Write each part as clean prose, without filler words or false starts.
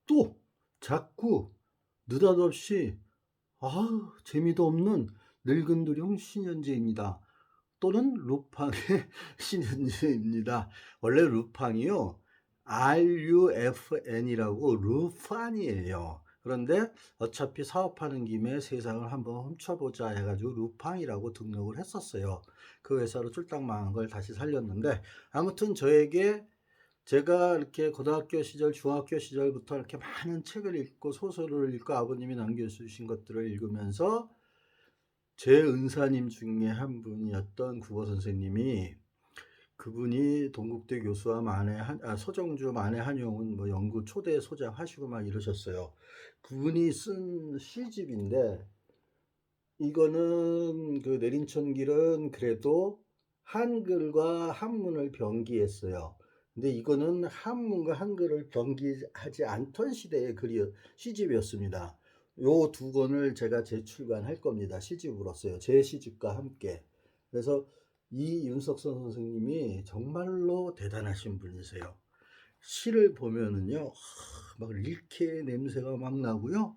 또 자꾸 느닷없이 재미도 없는 늙은 두룡 신현재입니다. 또는 루팡의 신현재입니다. 원래 루팡이요, RUFN이라고 루판이에요. 그런데 어차피 사업하는 김에 세상을 한번 훔쳐보자 해가지고 루팡이라고 등록을 했었어요. 그 회사로 쫄딱 망한 걸 다시 살렸는데, 아무튼 저에게 제가 이렇게 고등학교 시절, 중학교 시절부터 이렇게 많은 책을 읽고 소설을 읽고 아버님이 남겨주신 것들을 읽으면서 제 은사님 중에 한 분이었던 국어 선생님이, 그분이 동국대 교수와 서정주 만해 한용운 뭐 연구 초대 소장 하시고 막 이러셨어요. 그분이 쓴 시집인데, 이거는 그 내린천길은 그래도 한글과 한문을 병기했어요. 근데 이거는 한문과 한글을 병기하지 않던 시대의 시집이었습니다. 요 두 권을 제가 재출간할 겁니다. 시집으로서요. 제 시집과 함께. 그래서 이 윤석선 선생님이 정말로 대단하신 분이세요. 시를 보면은요, 막 릴케 냄새가 막 나고요.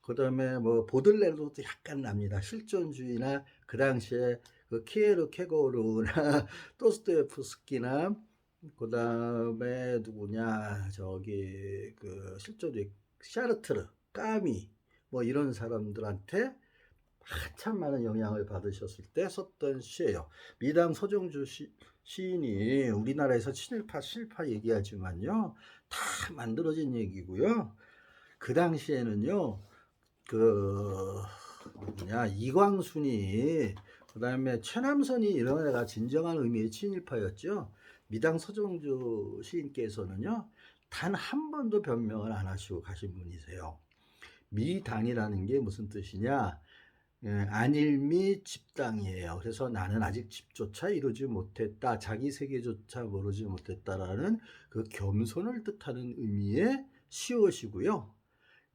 그 다음에 뭐 보들레르도 약간 납니다. 실존주의나 그 당시에 그 키에르 케고르나 토스토예프스키나 그 다음에 누구냐, 저기 그 실존주의 샤르트르, 까미 뭐 이런 사람들한테 한참 많은 영향을 받으셨을 때 썼던 시예요. 미당 서정주 시인이 우리나라에서 친일파 실파 얘기하지만요, 다 만들어진 얘기고요. 그 당시에는요, 그 누구냐, 이광순이, 그다음에 최남선이, 이런 애가 진정한 의미의 친일파였죠. 미당 서정주 시인께서는요, 단 한 번도 변명을 안 하시고 가신 분이세요. 미당이라는 게 무슨 뜻이냐? 안일미 집당이에요. 그래서 나는 아직 집조차 이루지 못했다, 자기 세계조차 모르지 못했다라는 그 겸손을 뜻하는 의미의 시옷이고요.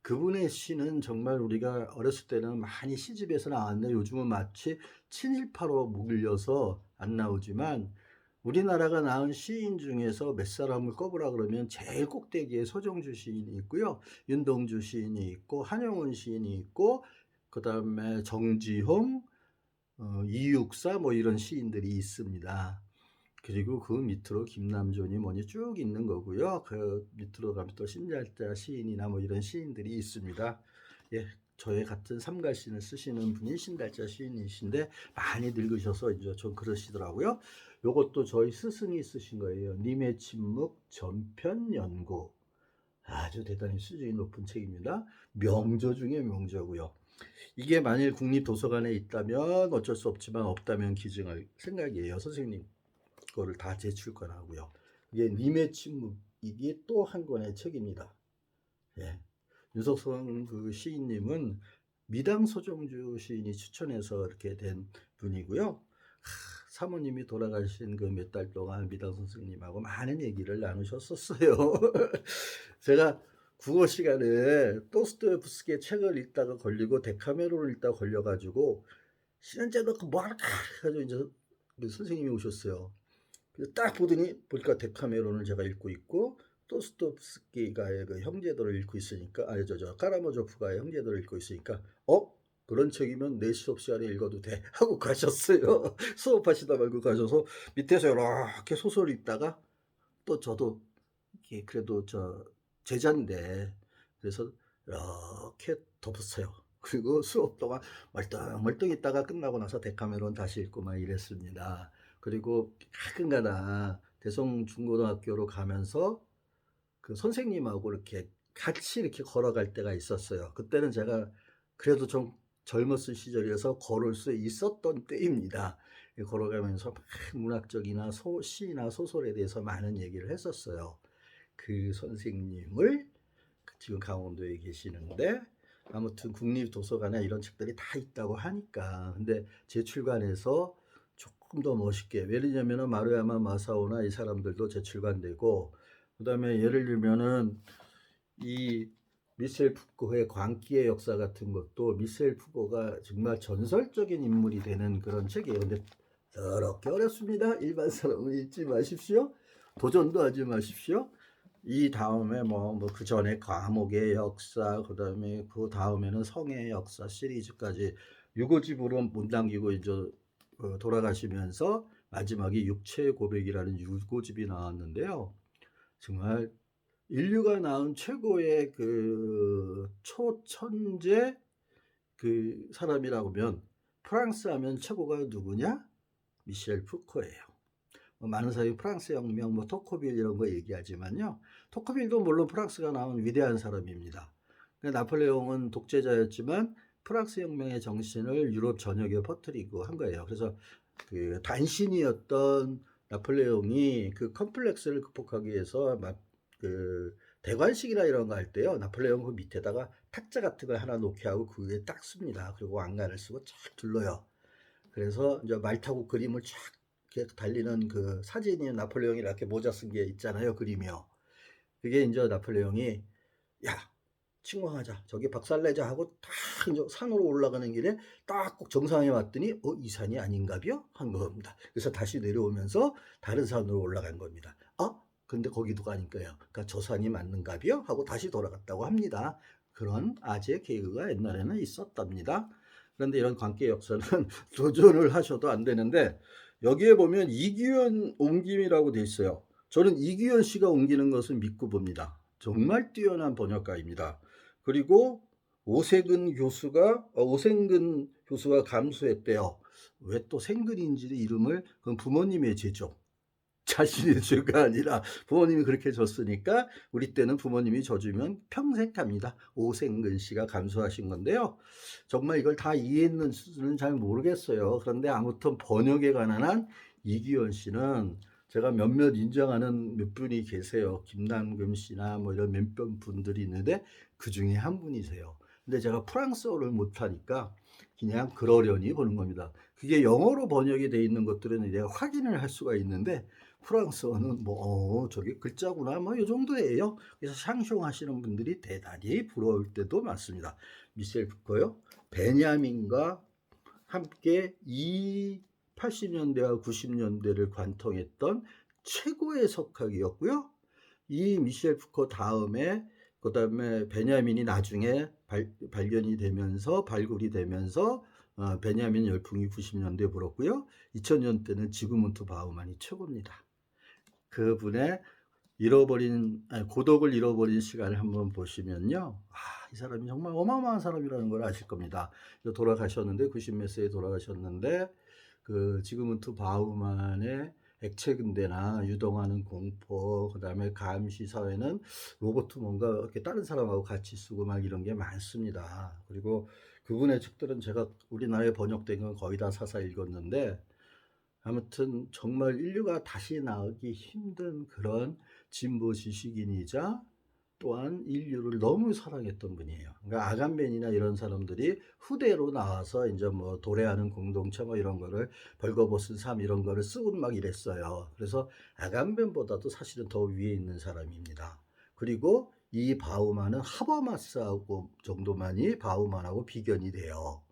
그분의 시는 정말 우리가 어렸을 때는 많이 시집에서 나왔는데 요즘은 마치 친일파로 물려서 안 나오지만, 우리나라가 낳은 시인 중에서 몇 사람을 꼽으라 그러면 제일 꼭대기에 서정주 시인이 있고요, 윤동주 시인이 있고, 한영훈 시인이 있고, 그 다음에 정지홍, 이육사 뭐 이런 시인들이 있습니다. 그리고 그 밑으로 김남존이 뭐니 쭉 있는 거고요. 그 밑으로 가면 또 신잘자 시인이나 뭐 이런 시인들이 있습니다. 예, 저의 같은 삼가신을 쓰시는 분이 신달자 시인이신데 많이 늙으셔서 이제 좀 그러시더라고요. 요것도 저희 스승이 쓰신 거예요. 님의 침묵 전편 연구. 아주 대단히 수준이 높은 책입니다. 명저 중에 명저고요. 이게 만일 국립도서관에 있다면 어쩔 수 없지만, 없다면 기증할 생각이에요. 선생님 거를 다 재출간하고요. 이게 님의 침묵, 이게 또 한 권의 책입니다. 예. 윤석선 그 시인님은 미당 서정주 시인이 추천해서 이렇게 된 분이고요. 사모님이 돌아가신 그 몇 달 동안 미당 선생님하고 많은 얘기를 나누셨었어요. 제가 국어 시간에 도스토옙스키의 책을 읽다가 걸리고 데카메론을 읽다가 걸려가지고, 신현재 너 뭐 할까 해가지고 이제 그 선생님이 오셨어요. 그래서 딱 보니까 데카메론을 제가 읽고 있고, 도스토옙스키가의 그 형제들을 읽고 있으니까, 카라모조프가의 형제들을 읽고 있으니까, 그런 책이면 내 수업 시간에 읽어도 돼 하고 가셨어요. 수업하시다 말고 가셔서 밑에서 이렇게 소설 읽다가, 또 저도 이게 그래도 저 제자인데, 그래서 이렇게 덮었어요. 그리고 수업 동안 멀뚱멀뚱 있다가 끝나고 나서 데카메론 다시 읽고 막 이랬습니다. 그리고 가끔가다 대성중고등학교로 가면서 그 선생님하고 이렇게 같이 이렇게 걸어갈 때가 있었어요. 그때는 제가 그래도 좀 젊었을 시절이어서 걸을 수 있었던 때입니다. 걸어가면서 막 문학적이나 시나 소설에 대해서 많은 얘기를 했었어요. 그 선생님을, 지금 강원도에 계시는데, 아무튼 국립도서관에 이런 책들이 다 있다고 하니까, 근데 재출간해서 조금 더 멋있게, 예를 들면은 마루야마 마사오나 이 사람들도 재출간되고, 그 다음에 예를 들면은 이 미셀 푸코의 광기의 역사 같은 것도, 미셀 푸코가 정말 전설적인 인물이 되는 그런 책이에요. 근데 더럽게 어렵습니다. 일반 사람은 읽지 마십시오. 도전도 하지 마십시오. 이 다음에 그 전에 감옥의 역사, 그 다음에 그 다음에는 성의 역사 시리즈까지 6호집으로 못 남기고 이제 돌아가시면서 마지막에 육체의 고백이라는 6호집이 나왔는데요. 정말 인류가 낳은 최고의 그 초천재 그 사람이라고 하면 프랑스 하면 최고가 누구냐? 미셸 푸코예요. 많은 사람이 프랑스 혁명, 토코빌 이런 거 얘기하지만요. 토코빌도 물론 프랑스가 나온 위대한 사람입니다. 나폴레옹은 독재자였지만 프랑스 혁명의 정신을 유럽 전역에 퍼뜨리고 한 거예요. 그래서 그 단신이었던 나폴레옹이 그 컴플렉스를 극복하기 위해서 그 대관식이나 이런 거 할 때요. 나폴레옹 그 밑에다가 탁자 같은 걸 하나 놓게 하고 그 위에 딱 씁니다. 그리고 왕관을 쓰고 쫙 둘러요. 그래서 이제 말 타고 그림을 쫙 이렇게 달리는 그 사진이 나폴레옹이 이렇게 모자 쓴 게 있잖아요. 그림이요. 그게 이제 나폴레옹이 야 침공하자 저기 박살내자 하고 딱 이제 산으로 올라가는 길에 딱 꼭 정상에 왔더니 이 산이 아닌가벼 한 겁니다. 그래서 다시 내려오면서 다른 산으로 올라간 겁니다. 근데 거기도 가니까요. 그러니까 저 산이 맞는가벼 하고 다시 돌아갔다고 합니다. 그런 아재 개그가 옛날에는 있었답니다. 그런데 이런 관계 역사는 도전을 하셔도 안 되는데 여기에 보면 이규현 옮김이라고 돼 있어요. 저는 이규현 씨가 옮기는 것은 믿고 봅니다. 정말 뛰어난 번역가입니다. 그리고 오생근 교수가 감수했대요. 왜 또 생근인지 이름을 그건 부모님의 죄죠. 자신의 죄가 아니라 부모님이 그렇게 줬으니까 우리 때는 부모님이 져주면 평생 갑니다. 오생근 씨가 감수하신 건데요. 정말 이걸 다 이해했는지는 잘 모르겠어요. 그런데 아무튼 번역에 관한 한 이기현 씨는 제가 몇몇 인정하는 몇 분이 계세요. 김남금 씨나 이런 몇몇 분들이 있는데 그 중에 한 분이세요. 근데 제가 프랑스어를 못하니까 그냥 그러려니 보는 겁니다. 그게 영어로 번역이 돼 있는 것들은 내가 확인을 할 수가 있는데 프랑스어는 저게 글자구나 이 정도예요. 그래서 샹숑하시는 분들이 대단히 부러울 때도 많습니다. 미셸 푸코요. 베냐민과 함께 이 80년대와 90년대를 관통했던 최고의 석학이었고요. 이 미셸 푸코 다음에 그다음에 베냐민이 나중에 발견이 되면서 발굴이 되면서 베냐민 열풍이 90년대에 불었고요. 2000년대는 지그문트 바우만이 최고입니다. 그분의 고독을 잃어버린 시간을 한번 보시면요. 이 사람이 정말 어마어마한 사람이라는 걸 아실 겁니다. 돌아가셨는데 90몇 세에 돌아가셨는데 그 지그문트 바우만의 액체 근대나 유동하는 공포, 그다음에 감시 사회는 로봇 뭔가 이렇게 다른 사람하고 같이 쓰고 이런 게 많습니다. 그리고 그분의 책들은 제가 우리나라에 번역된 건 거의 다 사서 읽었는데 아무튼 정말 인류가 다시 나오기 힘든 그런 진보 지식인이자 또한 인류를 너무 사랑했던 분이에요. 그러니까 아간벤이나 이런 사람들이 후대로 나와서 이제 도래하는 공동체 이런 거를 벌거벗은 삶 이런 거를 쓰고 이랬어요. 그래서 아간벤보다도 사실은 더 위에 있는 사람입니다. 그리고 이 바우만은 하버마스하고 정도만이 바우만하고 비견이 돼요.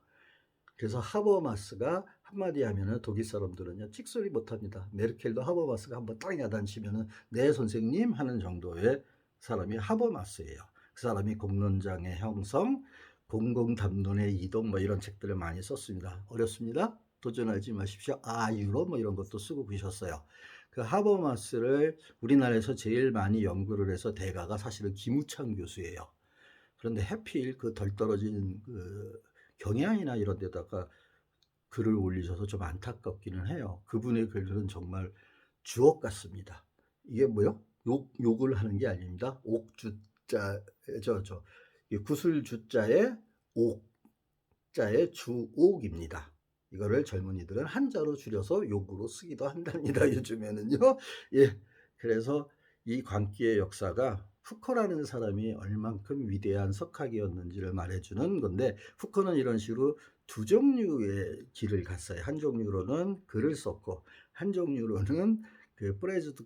그래서 하버마스가 한마디 하면은 독일 사람들은요 찍소리 못합니다. 메르켈도 하버마스가 한번 땅 야단치면은 네 선생님 하는 정도의 사람이 하버마스예요. 그 사람이 공론장의 형성, 공공담론의 이동 이런 책들을 많이 썼습니다. 어렵습니다. 도전하지 마십시오. 아유로 이런 것도 쓰고 계셨어요. 그 하버마스를 우리나라에서 제일 많이 연구를 해서 대가가 사실은 김우창 교수예요. 그런데 해필 그 덜 떨어진 그 경향이나 이런 데다가 글을 올리셔서 좀 안타깝기는 해요. 그분의 글들은 정말 주옥 같습니다. 이게 뭐요? 욕을 하는 게 아닙니다. 옥주자, 구슬주자에 옥자에 주옥입니다. 이거를 젊은이들은 한자로 줄여서 욕으로 쓰기도 한답니다. 요즘에는요. 예. 그래서 이 광기의 역사가 푸코라는 사람이 얼만큼 위대한 석학이었는지를 말해주는 건데 푸코는 이런 식으로 두 종류의 길을 갔어요. 한 종류로는 글을 썼고 한 종류로는 그 꼴레주드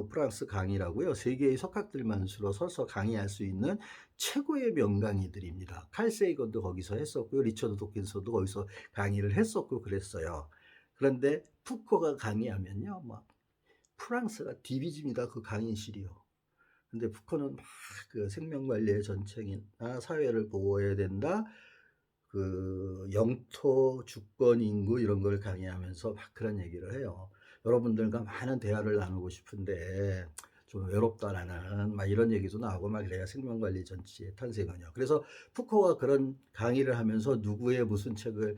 프랑스 강의라고요. 세계의 석학들만 주로 서서 강의할 수 있는 최고의 명강의들입니다. 칼 세이건도 거기서 했었고요. 리처드 도킨스도 거기서 강의를 했었고 그랬어요. 그런데 푸코가 강의하면요. 프랑스가 디비집니다. 그 강인실이요. 근데 푸코는 막 그 생명관리의 전쟁이나 사회를 보호해야 된다. 그 영토, 주권, 인구 이런 걸 강의하면서 막 그런 얘기를 해요. 여러분들과 많은 대화를 나누고 싶은데 좀 외롭다 나는 막 이런 얘기도 나오고 막 그래야 생명관리 전체의 탄생은요. 그래서 푸코가 그런 강의를 하면서 누구의 무슨 책을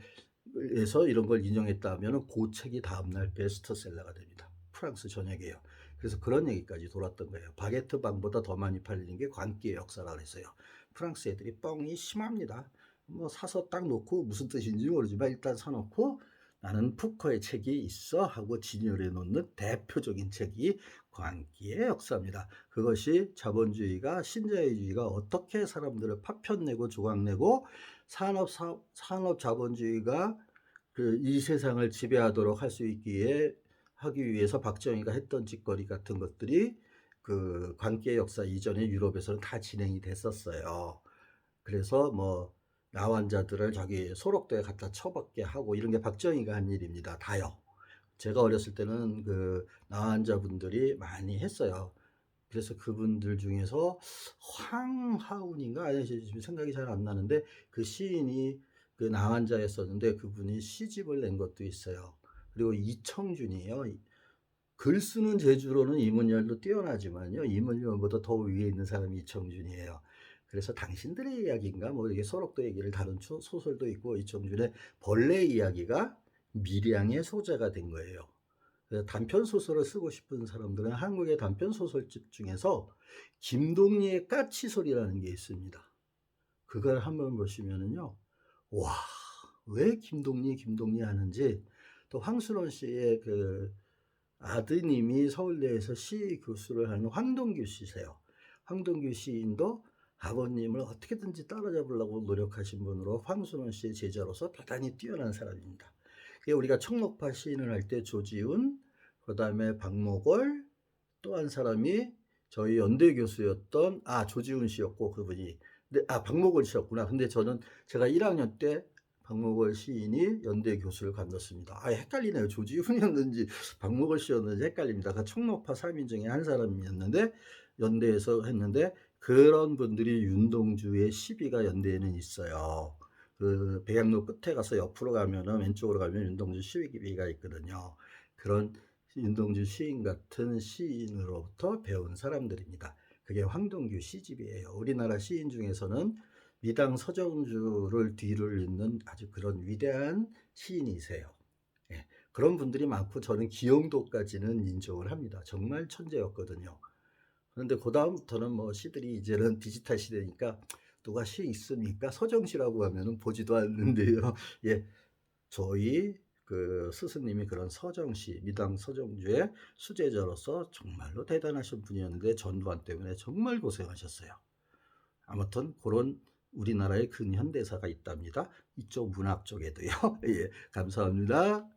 에서 이런 걸 인용했다 하면은 그 책이 다음날 베스트셀러가 됩니다. 프랑스 전역에요. 그래서 그런 얘기까지 돌았던 거예요. 바게트 빵보다 더 많이 팔리는 게 광기의 역사라 그랬어요. 프랑스 애들이 뻥이 심합니다. 뭐 사서 딱 놓고 무슨 뜻인지 모르지만 일단 사놓고 나는 푸커의 책이 있어 하고 진열해 놓는 대표적인 책이 광기의 역사입니다. 그것이 자본주의가 신자유주의가 어떻게 사람들을 파편내고 조각내고 산업 자본주의가 그 이 세상을 지배하도록 할 수 있기에 하기 위해서 박정희가 했던 짓거리 같은 것들이 그 광기의 역사 이전에 유럽에서는 다 진행이 됐었어요. 그래서 뭐 나환자들을 저기 소록도에 갖다 처박게 하고 이런 게 박정희가 한 일입니다. 다요. 제가 어렸을 때는 그 나환자분들이 많이 했어요. 그래서 그분들 중에서 황하운인가 아니지 지금 생각이 잘 안 나는데 그 시인이 그 나환자였었는데 그분이 시집을 낸 것도 있어요. 그리고 이청준이에요. 글 쓰는 재주로는 이문열도 뛰어나지만요. 이문열보다 더 위에 있는 사람이 이청준이에요. 그래서 당신들의 이야기인가 뭐 이게 소록도 얘기를 다룬 소설도 있고 이청준의 벌레 이야기가 밀양의 소재가 된 거예요. 단편 소설을 쓰고 싶은 사람들은 한국의 단편 소설집 중에서 김동리의 까치소리라는 게 있습니다. 그걸 한번 보시면은요, 와, 왜 김동리 하는지 또 황순원 씨의 그 아드님이 서울대에서 시 교수를 하는 황동규 씨세요. 황동규 시인도 아버님을 어떻게든지 따라잡으려고 노력하신 분으로 황순원 씨의 제자로서 대단히 뛰어난 사람입니다. 우리가 청록파 시인을 할 때 조지훈, 그 다음에 박목월, 또 한 사람이 저희 연대 교수였던 조지훈 씨였고 그분이 근데 박목월 씨였구나. 근데 제가 1학년 때 박목월 시인이 연대 교수를 관뒀습니다. 헷갈리네요. 조지훈이었는지 박목월 씨였는지 헷갈립니다. 그 청록파 3인 중에 한 사람이었는데 연대에서 했는데 그런 분들이 윤동주의 시비가 연대에는 있어요. 그 백양로 끝에 가서 옆으로 가면은 왼쪽으로 가면 윤동주 시비가 있거든요. 그런 윤동주 시인 같은 시인으로부터 배운 사람들입니다. 그게 황동규 시집이에요. 우리나라 시인 중에서는 미당 서정주를 뒤를 잇는 아주 그런 위대한 시인이세요. 예, 그런 분들이 많고 저는 기영도까지는 인정을 합니다. 정말 천재였거든요. 그런데 그 다음부터는 뭐 시들이 이제는 디지털 시대니까 누가 시 있습니까? 서정시라고 하면은 보지도 않는데요. 예, 저희 그 스승님이 그런 서정시, 미당 서정주의 수제자로서 정말로 대단하신 분이었는데 전두환 때문에 정말 고생하셨어요. 아무튼 그런 우리나라의 근현대사가 있답니다. 이쪽 문학 쪽에도요. 예, 감사합니다.